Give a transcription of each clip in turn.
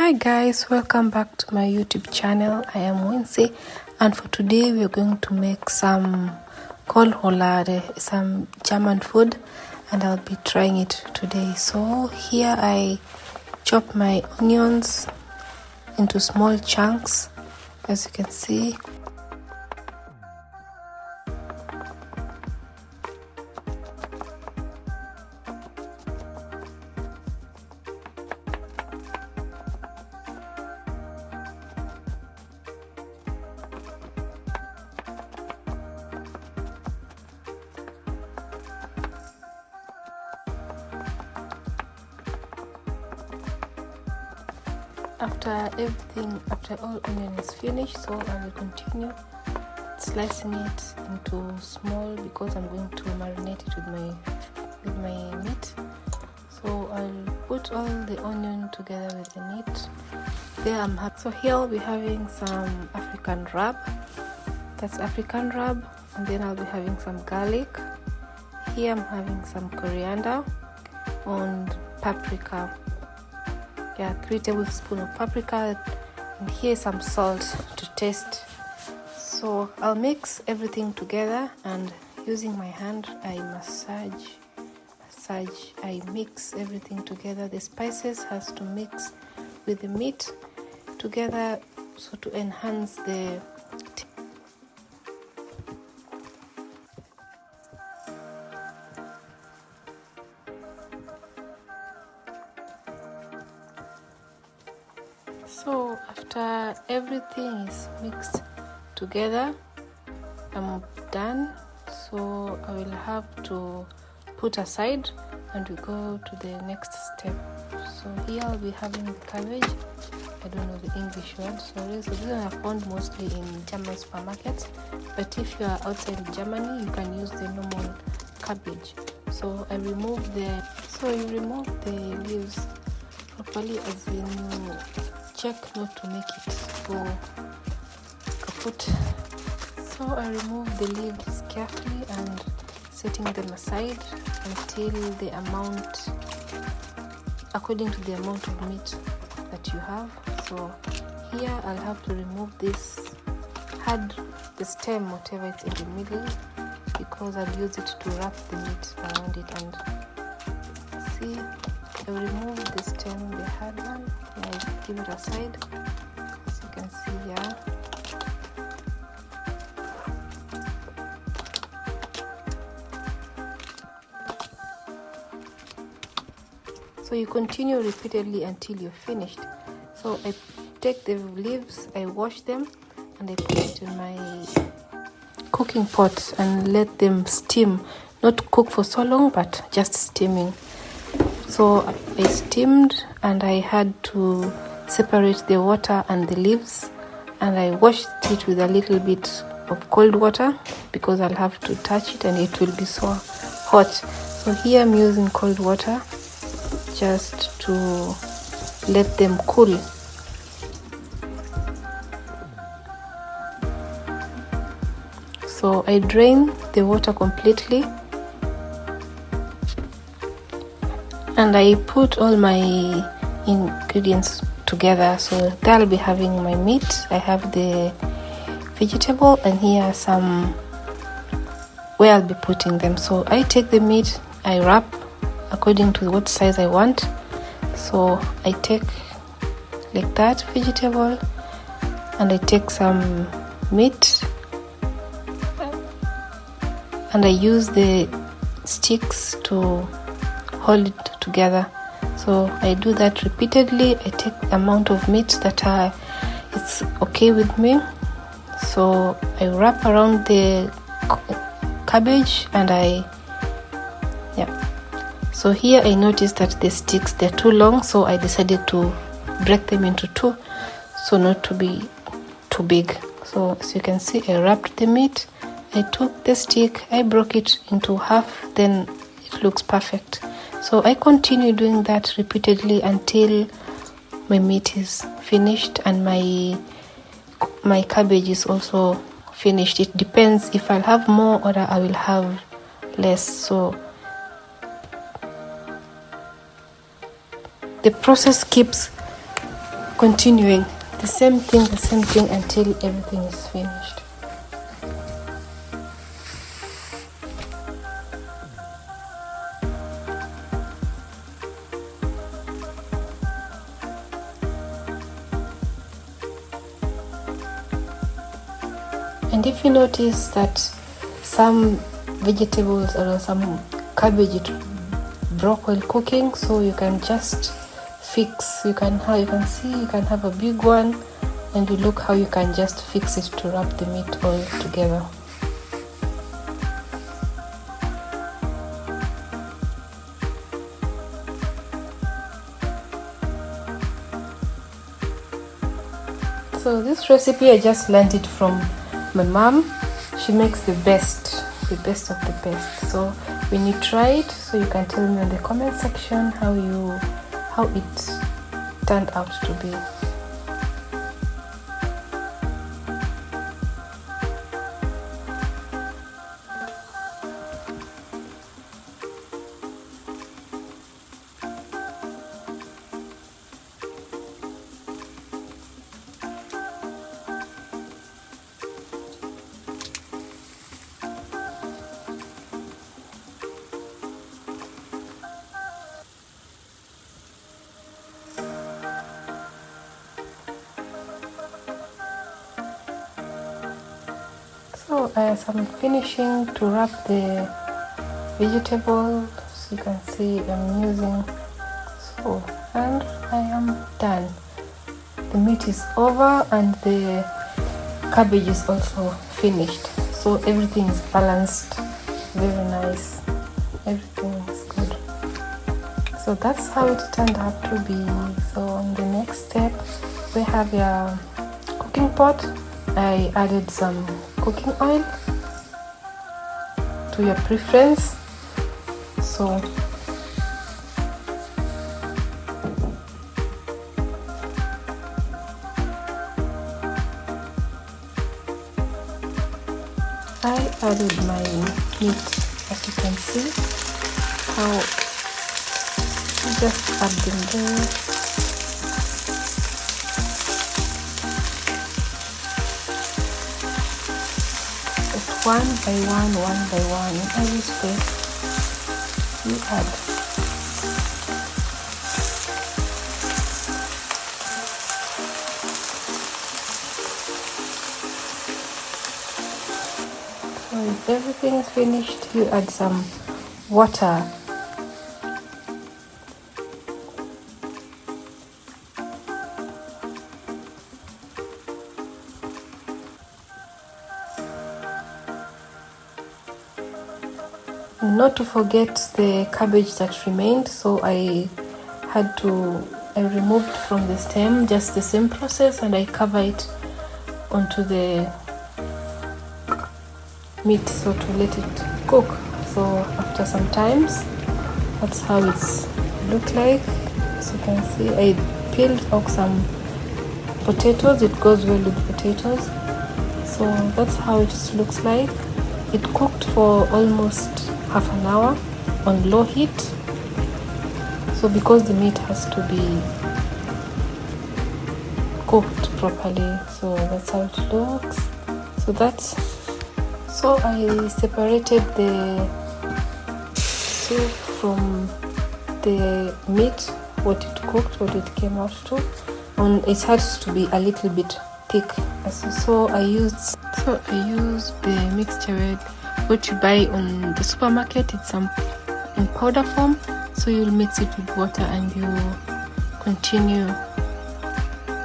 Hi guys, welcome back to my YouTube channel. I am Wincy, and for today we are going to make some Kohlrouladen, some German food, and I'll be trying it today. So here I chop my onions into small chunks, as you can see. After all onion is finished, so I will continue slicing it into small because I'm going to marinate it with my meat. So I'll put all the onion together with the meat. There I'm happy. So here I'll be having some African rub. That's African rub, and then I'll be having some garlic. Here I'm having some coriander and paprika. 3 tablespoons of paprika, and here's some salt to taste. So I'll mix everything together, and using my hand I I mix everything together. The spices has to mix with the meat together, so to enhance the So after everything is mixed together, I'm done. So I will have to put aside and we go to the next step. So here I'll be having the cabbage. I don't know the English word, sorry. So this one I found mostly in German supermarkets, but if you are outside Germany, you can use the normal cabbage. So you remove the leaves properly, as in you check not to make it go kaput. So I remove the leaves carefully and setting them aside until the amount, according to the amount of meat that you have. So here I'll have to remove this the stem, whatever it's in the middle, because I'll use it to wrap the meat around it. And see, I remove the stem, the hard one, and I give it aside, as you can see here. So you continue repeatedly until you're finished. So I take the leaves, I wash them, and I put it in my cooking pot and let them steam. Not cook for so long, but just steaming. So I steamed, and I had to separate the water and the leaves, and I washed it with a little bit of cold water because I'll have to touch it and it will be so hot. So here I'm using cold water just to let them cool. So I drain the water completely, and I put all my ingredients together. So there I'll be having my meat, I have the vegetable, and here are some where I'll be putting them. So I take the meat, I wrap according to what size I want. So I take like that vegetable, and I take some meat, and I use the sticks to hold it together. So I do that repeatedly. I take the amount of meat that it's okay with me. So I wrap around the cabbage, and so here I noticed that the sticks, they're too long, so I decided to break them into two, so not to be too big. So as you can see, I wrapped the meat, I took the stick, I broke it into half, then it looks perfect. So I continue doing that repeatedly until my meat is finished and my cabbage is also finished. It depends if I'll have more or I will have less. So the process keeps continuing the same thing until everything is finished. And if you notice that some vegetables or some cabbage broke while cooking, so you can just fix. You can have a big one, and you look how you can just fix it to wrap the meat all together. So this recipe, I just learned it from my mom. She makes the best of the best. So when you try it, so you can tell me in the comment section how it turned out to be. So as I'm finishing to wrap the vegetables, you can see I'm using and I am done. The meat is over and the cabbage is also finished. So everything is balanced, very nice. Everything is good. So that's how it turned out to be. So on the next step, we have a cooking pot. I added some cooking oil to your preference. So I added my meat, as you can see how you just add them there. One by one, in every space you add. So if everything is finished, you add some water. Not to forget the cabbage that remained, so I removed from the stem, just the same process, and I cover it onto the meat, so to let it cook. So after some times, that's how it's look like. As you can see, I peeled off some potatoes. It goes well with potatoes. So that's how it looks like. It cooked for almost half an hour on low heat. So because the meat has to be cooked properly, so that's how it looks. So I separated the soup from the meat, what it cooked, what it came out to. And it has to be a little bit thick. So I used the mixture what you buy on the supermarket. It's in powder form. So you'll mix it with water and you continue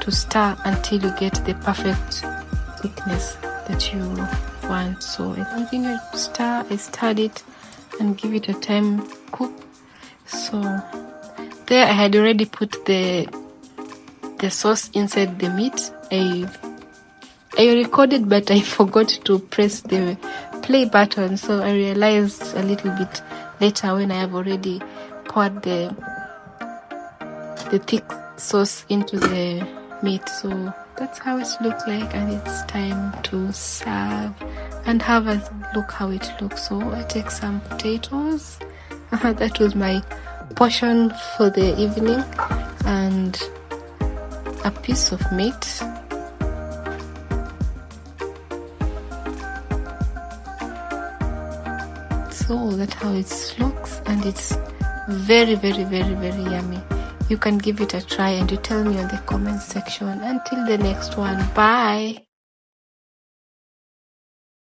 to stir until you get the perfect thickness that you want. So I continue to stir. I stirred it and give it a time cook. So there I had already put the sauce inside the meat. I recorded, but I forgot to press the play button, so I realized a little bit later when I have already poured the thick sauce into the meat. So that's how it looks like, and it's time to serve and have a look how it looks. So I take some potatoes. That was my portion for the evening, and a piece of meat. So that's how it looks, and it's very, very, very, very yummy. You can give it a try and you tell me on the comment section. Until the next one, bye.